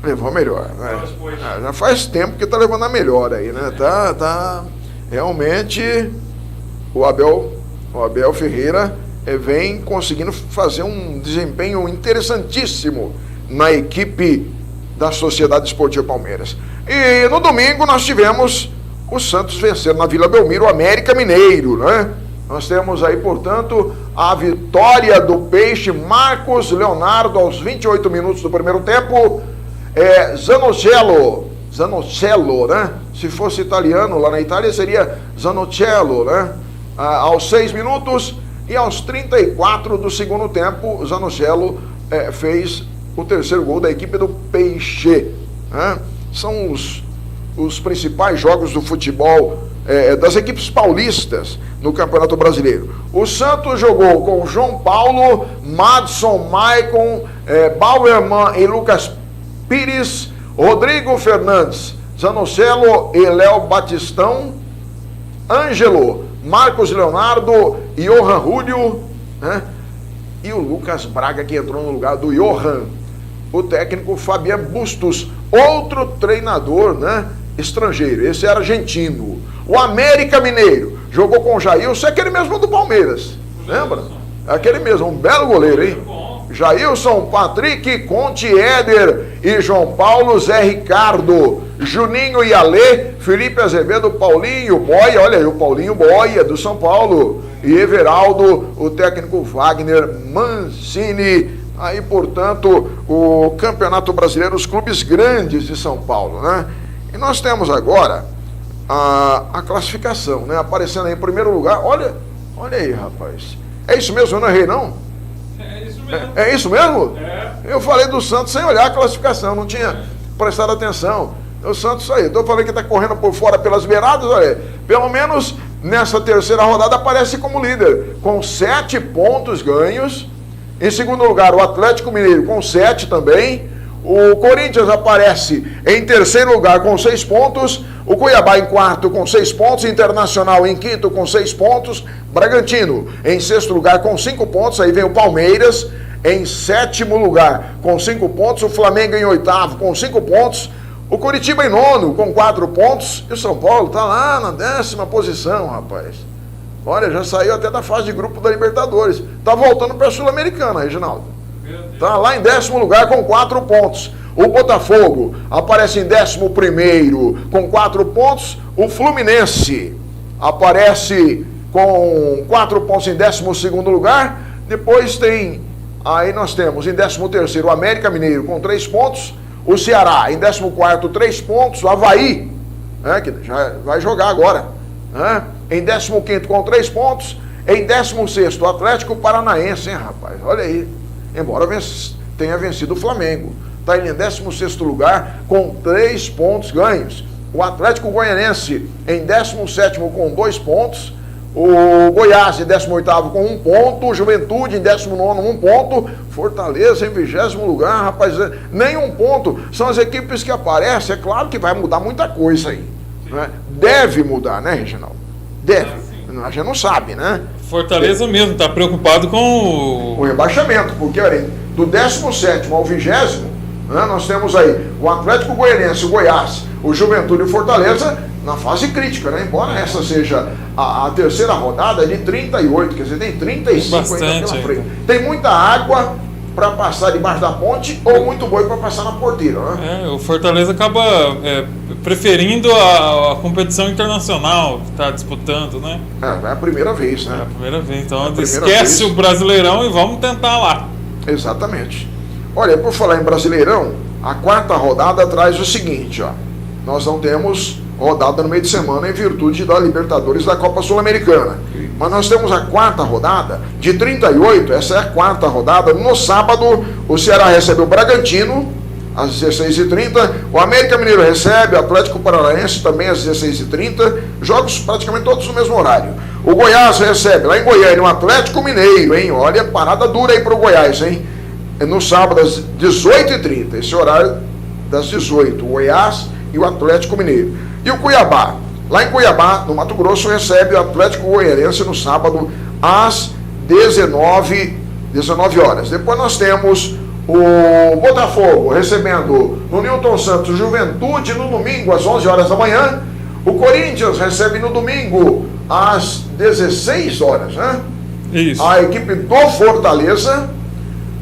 Levou melhor, né? Já faz tempo que tá levando a melhor aí, né? Tá realmente o Abel Ferreira vem conseguindo fazer um desempenho interessantíssimo na equipe da Sociedade Esportiva Palmeiras. E no domingo nós tivemos o Santos vencendo na Vila Belmiro o América Mineiro, né? Nós temos aí, portanto, a vitória do Peixe. Marcos Leonardo aos 28 minutos do primeiro tempo. Zanocello, né? Se fosse italiano, lá na Itália seria Zanocello, né? Aos 6 minutos e aos 34 do segundo tempo, Zanocello fez o terceiro gol da equipe do Peixe, né? São os principais jogos do futebol das equipes paulistas no Campeonato Brasileiro. O Santos jogou com João Paulo, Madson, Maicon, Bauerman e Lucas Pires, Rodrigo Fernandes, Zanocello e Léo Batistão, Ângelo, Marcos Leonardo, Johan Julio, né? E o Lucas Braga, que entrou no lugar do Johan. O técnico Fabian Bustos, outro treinador, né? Estrangeiro, esse era argentino. O América Mineiro jogou com o Jailson, aquele mesmo do Palmeiras, lembra? Aquele mesmo, um belo goleiro, hein? Jailson, Patrick, Conte, Éder e João Paulo, Zé Ricardo, Juninho e Alê, Felipe Azevedo, Paulinho Boia, olha aí o Paulinho Boia do São Paulo, e Everaldo, o técnico Wagner Mancini. Aí, portanto, o Campeonato Brasileiro, os clubes grandes de São Paulo, né? E nós temos agora a classificação, né? Aparecendo aí em primeiro lugar. Olha aí, rapaz. É isso mesmo, eu não errei, não? É isso mesmo. É isso mesmo? É. Eu falei do Santos sem olhar a classificação, não tinha prestado atenção. O Santos aí, eu falei que está correndo por fora pelas beiradas, olha, pelo menos nessa terceira rodada aparece como líder, com 7 pontos ganhos. Em segundo lugar, o Atlético Mineiro com 7 também. O Corinthians aparece em terceiro lugar com 6 pontos. O Cuiabá em quarto com 6 pontos. Internacional em quinto com 6 pontos. Bragantino em sexto lugar com 5 pontos. Aí vem o Palmeiras em sétimo lugar com 5 pontos. O Flamengo em oitavo com 5 pontos. O Curitiba em nono com 4 pontos. E o São Paulo está lá na 10ª posição, rapaz. Olha, já saiu até da fase de grupo da Libertadores. Está voltando para a Sul-Americana, Reginaldo. Está lá em 10º lugar com 4 pontos. O Botafogo aparece em 11º com 4 pontos. O Fluminense aparece com 4 pontos em 12º lugar. Depois tem Aí nós temos em 13º o América Mineiro com 3 pontos, o Ceará em 14º 3 pontos, o Avaí, que já vai jogar agora, em 15º com 3 pontos, em 16º o Atlético Paranaense, hein, rapaz, olha aí, embora tenha vencido o Flamengo, está em 16º lugar com 3 pontos ganhos. O Atlético Goianense em 17º com 2 pontos, o Goiás em 18º com 1 ponto, o Juventude em 19º 1 ponto, Fortaleza em 20º lugar, rapaz, nem 1 ponto. São as equipes que aparecem, é claro que vai mudar muita coisa aí, né? Deve mudar, né, Reginaldo? Deve, a gente não sabe, né? Fortaleza mesmo, está preocupado com o rebaixamento, porque olha, do 17º ao 20º, né, nós temos aí o Atlético Goianense, o Goiás, o Juventude e o Fortaleza na fase crítica, né? Embora essa seja a terceira rodada de 38, quer dizer, tem 35 bastante ainda pela frente. Tem muita água para passar debaixo da ponte ou muito boi para passar na porteira, né? o Fortaleza acaba preferindo a competição internacional que está disputando, né? É a primeira vez, né? É a primeira vez, então vez. esquece o Brasileirão e vamos tentar lá. Exatamente. Olha, por falar em Brasileirão, a 4ª rodada traz o seguinte, ó. Nós não temos rodada no meio de semana em virtude da Libertadores da Copa Sul-Americana. Mas nós temos a 4ª rodada de 38, essa é a 4ª rodada. No sábado, o Ceará recebe o Bragantino, às 16h30. O América Mineiro recebe o Atlético Paranaense, também às 16h30. Jogos praticamente todos no mesmo horário. O Goiás recebe, lá em Goiânia, o Atlético Mineiro, hein? Olha, parada dura aí pro Goiás, hein? No sábado, às 18h30. Esse horário das 18h. O Goiás e o Atlético Mineiro. E o Cuiabá, lá em Cuiabá, no Mato Grosso, recebe o Atlético Goianense no sábado às 19 horas. Depois nós temos o Botafogo recebendo no Newton Santos Juventude no domingo às 11 horas da manhã. O Corinthians recebe no domingo às 16 horas, né? Isso. A equipe do Fortaleza.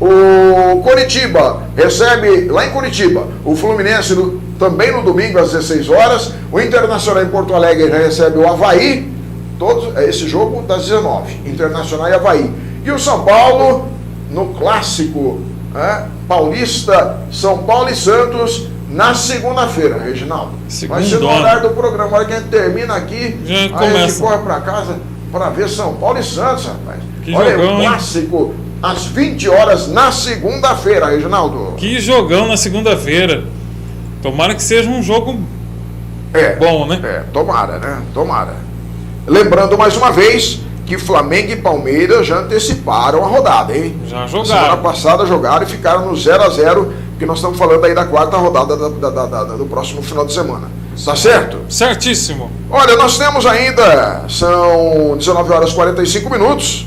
O Coritiba recebe lá em Curitiba o Fluminense também no domingo às 16 horas. O Internacional em Porto Alegre recebe o Avaí, esse jogo das 19, Internacional e Avaí. E o São Paulo no clássico paulista, São Paulo e Santos na segunda-feira, Reginaldo. Vai ser no horário do programa, a hora que a gente termina aqui, aí a gente corre para casa para ver São Paulo e Santos, rapaz. Olha, o clássico às 20 horas na segunda-feira, Reginaldo. Que jogão na segunda-feira. Tomara que seja um jogo bom, né? Tomara, né? Tomara. Lembrando mais uma vez que Flamengo e Palmeiras já anteciparam a rodada, hein? Já jogaram. Semana passada jogaram e ficaram no 0-0, porque nós estamos falando aí da 4ª rodada do próximo final de semana. Tá certo? Certíssimo. Olha, nós temos ainda, são 19 horas e 45 minutos.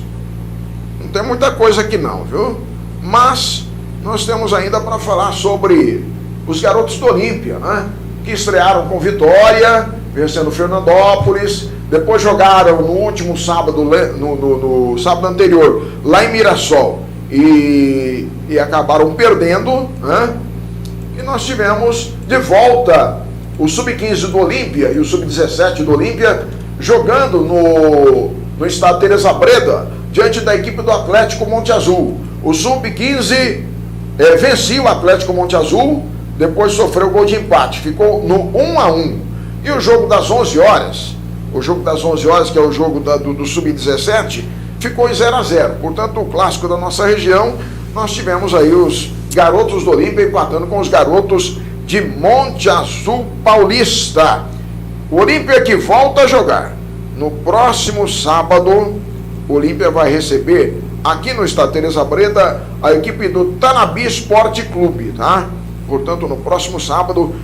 Não tem muita coisa aqui não, viu? Mas nós temos ainda para falar sobre os garotos do Olímpia, né? Que estrearam com vitória, vencendo Fernandópolis. Depois jogaram no último sábado, no sábado anterior, lá em Mirassol. E acabaram perdendo, né? E nós tivemos de volta o Sub-15 do Olímpia e o Sub-17 do Olímpia jogando no estado de Teresa Breda, diante da equipe do Atlético Monte Azul. O Sub-15 vencia o Atlético Monte Azul, depois sofreu gol de empate, ficou no 1-1. E o jogo das 11 horas, que é o jogo do Sub-17, ficou em 0-0. Portanto, o clássico da nossa região, nós tivemos aí os garotos do Olímpia empatando com os garotos de Monte Azul Paulista. O Olímpia que volta a jogar. No próximo sábado, o Olímpia vai receber, aqui no estado Teresa Breda, a equipe do Tanabi Esporte Clube, tá? Portanto, no próximo sábado,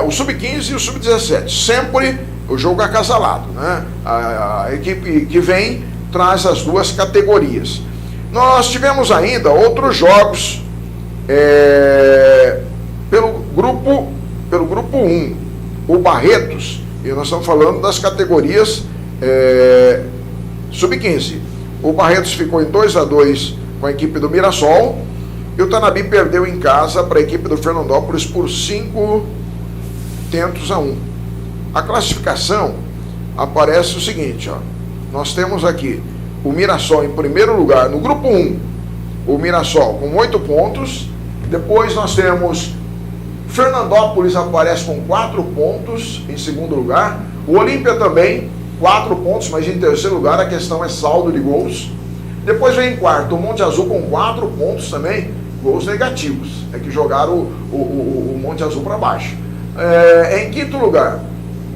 o Sub-15 e o Sub-17. Sempre o jogo acasalado, né? A equipe que vem traz as duas categorias. Nós tivemos ainda outros jogos pelo grupo 1, o Barretos, e nós estamos falando das categorias Sub-15. O Barretos ficou em 2-2 com a equipe do Mirassol, e o Tanabi perdeu em casa para a equipe do Fernandópolis por 5-1. A classificação aparece o seguinte, ó. Nós temos aqui o Mirassol em primeiro lugar no grupo 1 o Mirassol com 8 pontos. Depois nós temos Fernandópolis, aparece com 4 pontos em segundo lugar. O Olímpia também, 4 pontos, mas em terceiro lugar. A questão é saldo de gols. Depois vem em quarto o Monte Azul com 4 pontos também, gols negativos. É que jogaram o Monte Azul para baixo. Em quinto lugar,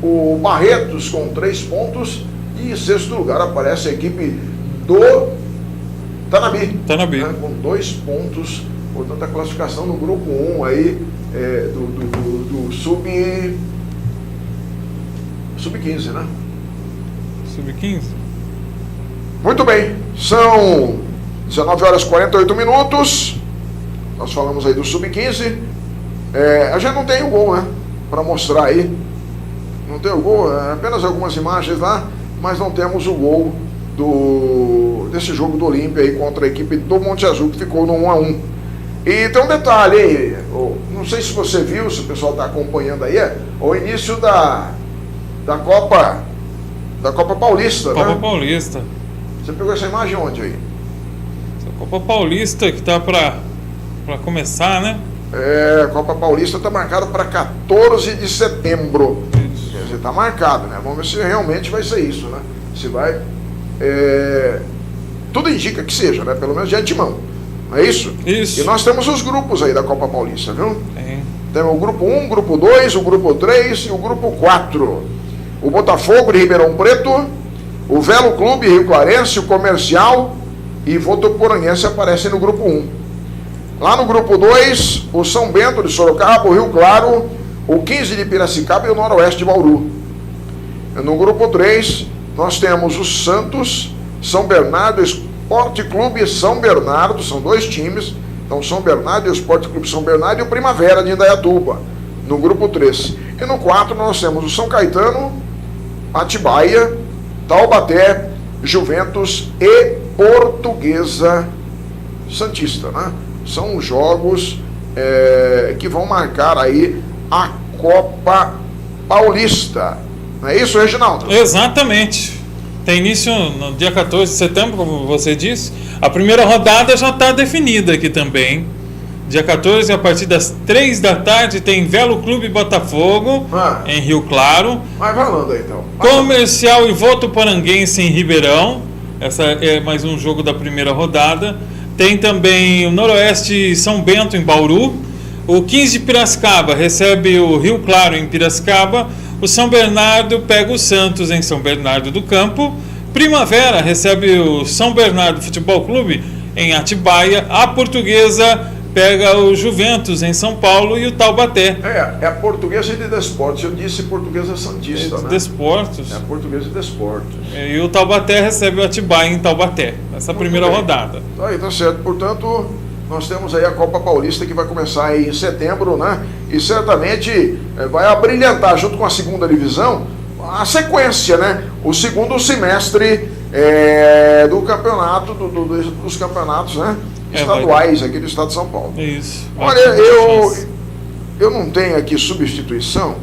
o Barretos com 3 pontos. E em sexto lugar aparece a equipe do Tanabi. Né, com 2 pontos. Portanto, a classificação no grupo 1 aí, do Sub-15, né? Sub-15? Muito bem, são 19 horas e 48 minutos. Nós falamos aí do Sub-15. A gente não tem o gol, né? Para mostrar aí. Não tem o gol, apenas algumas imagens lá, mas não temos o gol desse jogo do Olímpia aí contra a equipe do Monte Azul, que ficou no 1-1. E tem um detalhe aí, não sei se você viu, se o pessoal está acompanhando aí, o início da Copa Paulista, né? Copa Paulista. Você pegou essa imagem onde aí? Essa Copa Paulista que está para começar, né? A Copa Paulista está marcada para 14 de setembro. Isso. Quer dizer, está marcado, né? Vamos ver se realmente vai ser isso, né? Se vai... tudo indica que seja, né? Pelo menos de antemão. Não é isso? Isso. E nós temos os grupos aí da Copa Paulista, viu? Temos o grupo 1, o grupo 2, o grupo 3 e o grupo 4. O Botafogo de Ribeirão Preto, o Velo Clube Rio Clarense, o Comercial e Votuporanguense aparecem no grupo 1. Lá no grupo 2, o São Bento de Sorocaba, o Rio Claro, o 15 de Piracicaba e o Noroeste de Bauru. No grupo 3, nós temos o Santos, São Bernardo, Esporte Clube São Bernardo, são 2 times, então São Bernardo e o Esporte Clube São Bernardo e o Primavera de Indaiatuba, no grupo 3. E no 4 nós temos o São Caetano, Atibaia, Taubaté, Juventus e Portuguesa Santista, né? São os jogos que vão marcar aí a Copa Paulista. Não é isso, Reginaldo? Exatamente. Tem início no dia 14 de setembro, como você disse. A primeira rodada já está definida aqui também. Dia 14, a partir das 3 da tarde, tem Velo Clube Botafogo, em Rio Claro. Vai falando aí, então. Comercial e Votuporanguense em Ribeirão. Essa é mais um jogo da primeira rodada. Tem também o Noroeste e São Bento em Bauru. O 15 de Piracicaba recebe o Rio Claro em Piracicaba. O São Bernardo pega o Santos em São Bernardo do Campo. Primavera recebe o São Bernardo Futebol Clube em Atibaia. A Portuguesa pega o Juventus em São Paulo e o Taubaté. É a Portuguesa e de Desportos. Eu disse Portuguesa Santista, né? Desportos. É a Portuguesa e Desportos. E o Taubaté recebe o Atibaia em Taubaté. Essa primeira rodada. Aí tá certo. Portanto, nós temos aí a Copa Paulista que vai começar aí em setembro, né? E certamente vai abrilhantar junto com a segunda divisão a sequência, né? O segundo semestre do campeonato, dos campeonatos, né? Estaduais aqui do estado de São Paulo. Isso. Olha, eu não tenho aqui substituição,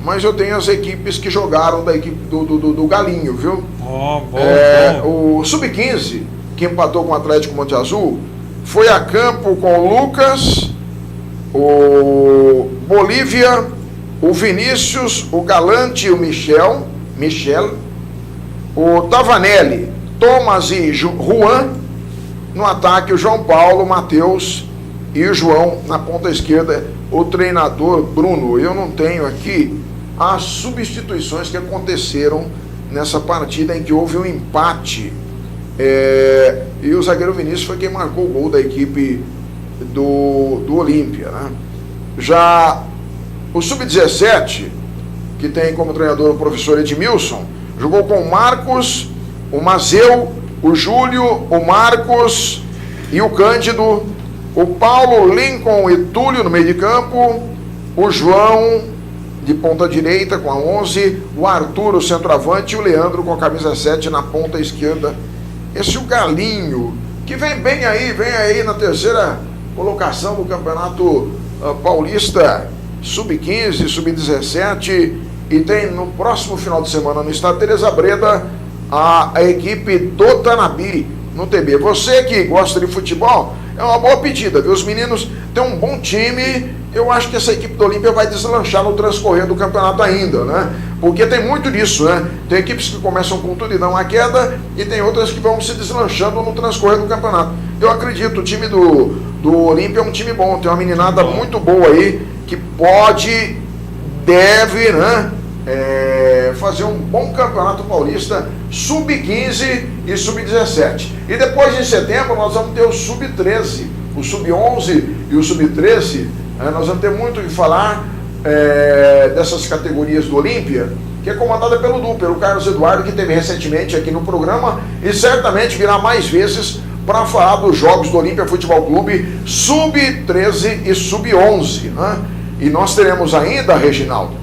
mas eu tenho as equipes que jogaram da equipe do Galinho, viu? Bom. O Sub-15, que empatou com o Atlético Monte Azul, foi a campo com o Lucas, o Bolívia, o Vinícius, o Galante e o Michel, o Tavanelli, Thomas e Juan. No ataque, o João Paulo, Matheus e o João na ponta esquerda, o treinador Bruno. Eu não tenho aqui as substituições que aconteceram nessa partida em que houve um empate. E o zagueiro Vinícius foi quem marcou o gol da equipe do Olímpia, né? Já o Sub-17, que tem como treinador o professor Edmilson, jogou com o Marcos, o Mazeu, o Júlio, o Marcos e o Cândido, o Paulo, Lincoln e Túlio no meio de campo, o João de ponta direita com a 11, o Arthur, o centroavante, e o Leandro com a camisa 7 na ponta esquerda. Esse é o Galinho, que vem aí na terceira colocação do Campeonato Paulista Sub-15, Sub-17, e tem no próximo final de semana no estado Teresa Breda a equipe do Tanabi, no TB. Você que gosta de futebol, é uma boa pedida, viu? Os meninos têm um bom time. Eu acho que essa equipe do Olímpia vai deslanchar no transcorrer do campeonato ainda, né? Porque tem muito disso, né? Tem equipes que começam com tudo e dão uma queda, e tem outras que vão se deslanchando no transcorrer do campeonato. Eu acredito, o time do Olímpia é um time bom, tem uma meninada muito boa aí, que deve, né? Fazer um bom campeonato paulista, sub-15 e sub-17. E depois, em setembro, nós vamos ter o sub-13, o sub-11 e o sub-13. Nós vamos ter muito o que falar dessas categorias do Olímpia, que é comandada pelo Carlos Eduardo, que teve recentemente aqui no programa, e certamente virá mais vezes para falar dos jogos do Olímpia Futebol Clube sub-13 e sub-11, né? E nós teremos ainda, Reginaldo,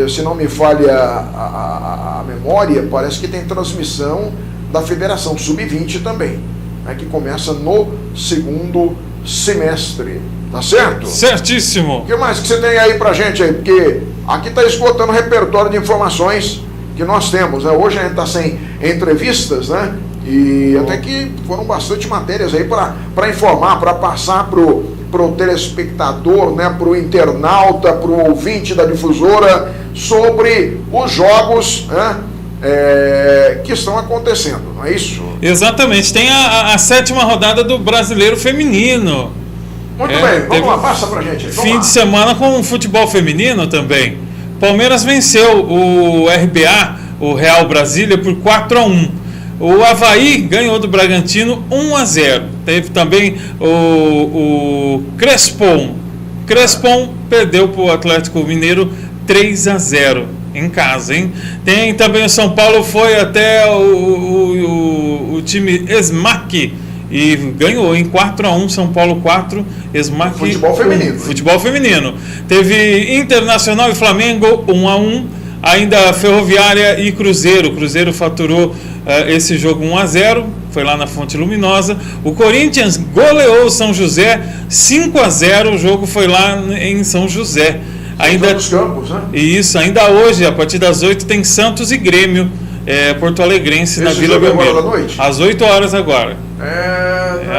se não me falha a memória, parece que tem transmissão da Federação Sub-20 também, né, que começa no segundo semestre. Tá certo? Certíssimo. O que mais que você tem aí pra gente aí? Porque aqui tá esgotando o repertório de informações que nós temos, né? Hoje a gente tá sem entrevistas, né? E até que foram bastante matérias aí para informar, para passar pro telespectador, né? Pro internauta, pro ouvinte da difusora sobre os jogos, né? Que estão acontecendo, não é isso? Exatamente. Tem a 7ª rodada do Brasileiro Feminino. Muito bem, vamos lá, passa pra gente. Fim de semana com futebol feminino também. Palmeiras venceu o RBA, o Real Brasília, por 4-1. O Avaí ganhou do Bragantino 1-0. Teve também o Crespon. Crespon perdeu para o Atlético Mineiro 3-0 em casa, hein? Tem também o São Paulo, foi até o time SMAC e ganhou em 4-1, São Paulo 4, SMAC. Futebol feminino. Futebol feminino. Teve Internacional e Flamengo 1-1. Ainda Ferroviária e Cruzeiro. O Cruzeiro faturou esse jogo 1-0, foi lá na Fonte Luminosa. O Corinthians goleou o São José 5-0, o jogo foi lá em São José. Ainda nos campos, né? Isso, ainda hoje, a partir das 8 tem Santos e Grêmio, Porto Alegrense, na Vila Belmiro. Agora da noite? Às 8 horas agora.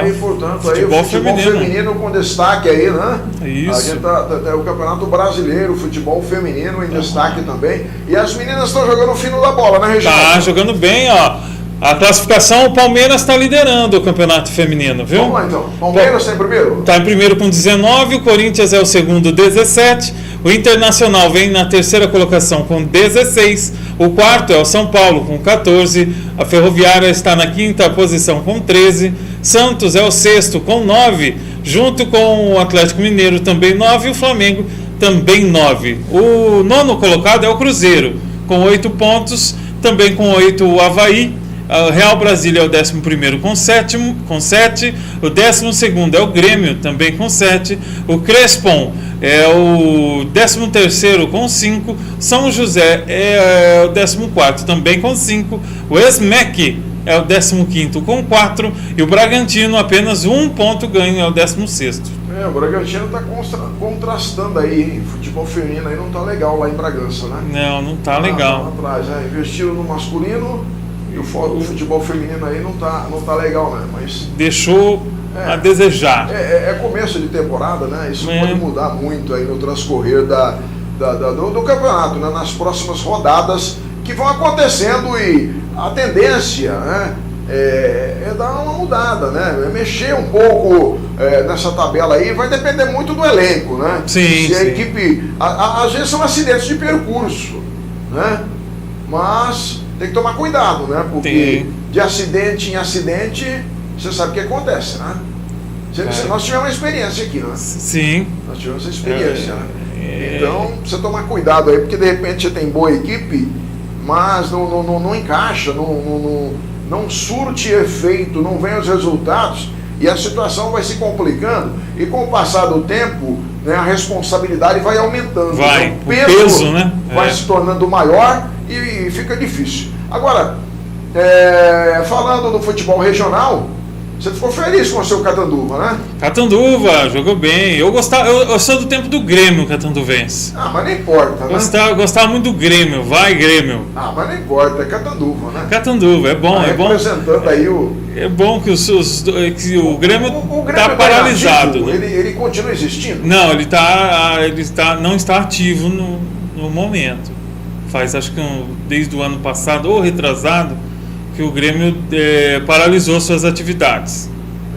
Aí, portanto, futebol aí o futebol feminino com destaque aí, né? Isso. A gente tá o Campeonato Brasileiro, futebol feminino em destaque também. E as meninas estão jogando o fino da bola, né, Reginaldo? Tá jogando bem, ó. A classificação, o Palmeiras está liderando o campeonato feminino, viu? Vamos lá, então. Palmeiras está em primeiro? Está em primeiro com 19, o Corinthians é o segundo, 17. O Internacional vem na terceira colocação com 16. O quarto é o São Paulo com 14. A Ferroviária está na quinta posição com 13. Santos é o sexto com 9. Junto com o Atlético Mineiro também 9. E o Flamengo também 9. O nono colocado é o Cruzeiro com 8 pontos. Também com 8 o Avaí. O Real Brasília é o 11º com 7, o 12º é o Grêmio, também com 7, o Crespon é o 13º com 5, São José é o 14º também com 5, o SMEC é o 15º com 4 e o Bragantino apenas 1 ponto ganho, é o 16º. O Bragantino está contrastando aí, hein? Futebol feminino aí não tá legal lá em Bragança, né? Não tá legal. Lá atrás, investiram no masculino. E o futebol feminino aí não tá legal, né? Mas deixou a desejar. É começo de temporada, né? Isso pode mudar muito aí no transcorrer do campeonato, né? Nas próximas rodadas que vão acontecendo, e a tendência, né? É dar uma mudada, né? Mexer um pouco nessa tabela aí, vai depender muito do elenco, né? Sim, Se a equipe... Às vezes são acidentes de percurso, né? Mas tem que tomar cuidado, né? Porque de acidente em acidente, você sabe o que acontece, né? Nós tivemos uma experiência aqui, né? Sim. Nós tivemos essa experiência, né? Então, você tomar cuidado aí, porque de repente você tem boa equipe, mas não encaixa, não surte efeito, não vem os resultados, e a situação vai se complicando, e com o passar do tempo, né, a responsabilidade vai aumentando. Vai, então, o peso, né? Vai se tornando maior e fica difícil. Agora, falando do futebol regional, Você ficou feliz com o seu Catanduva, né? Catanduva, jogou bem. Eu sou do tempo do Grêmio catanduvense. Ah, mas não importa, né? Gostava muito do Grêmio, vai Grêmio. Ah, mas não importa, é Catanduva, né? Catanduva, é bom, Tá é bom. representando aí o... É bom que o Grêmio O Grêmio tá paralisado. inativo, Né? ele continua existindo? Não, não está ativo no momento. Faz, acho que desde o ano passado, ou retrasado, que o Grêmio paralisou suas atividades.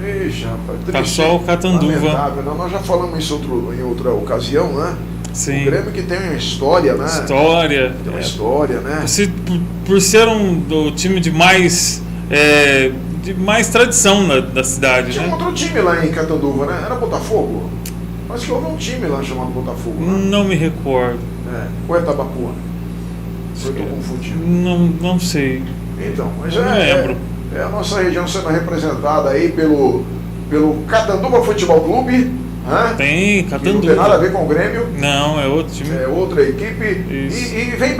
Ixi, rapaz, Tá triste, só o Catanduva. lamentável, não, nós já falamos isso em outra ocasião, né? Sim. O Grêmio que tem uma história, né? História. Tem uma história, né? Por ser do time de mais tradição da cidade, Tinha né? um outro time lá em Catanduva, né? Era Botafogo? Acho que houve um time lá chamado Botafogo, né? Não me recordo. Ou é Tabapuã? Eu estou confundindo. Não sei. Então, mas Eu não lembro. é a nossa região sendo representada aí pelo Catanduva Futebol Clube, né? Tem Que Catanduva. não tem nada a ver com o Grêmio, Não, é outro time. é outra equipe Isso. e vem bem.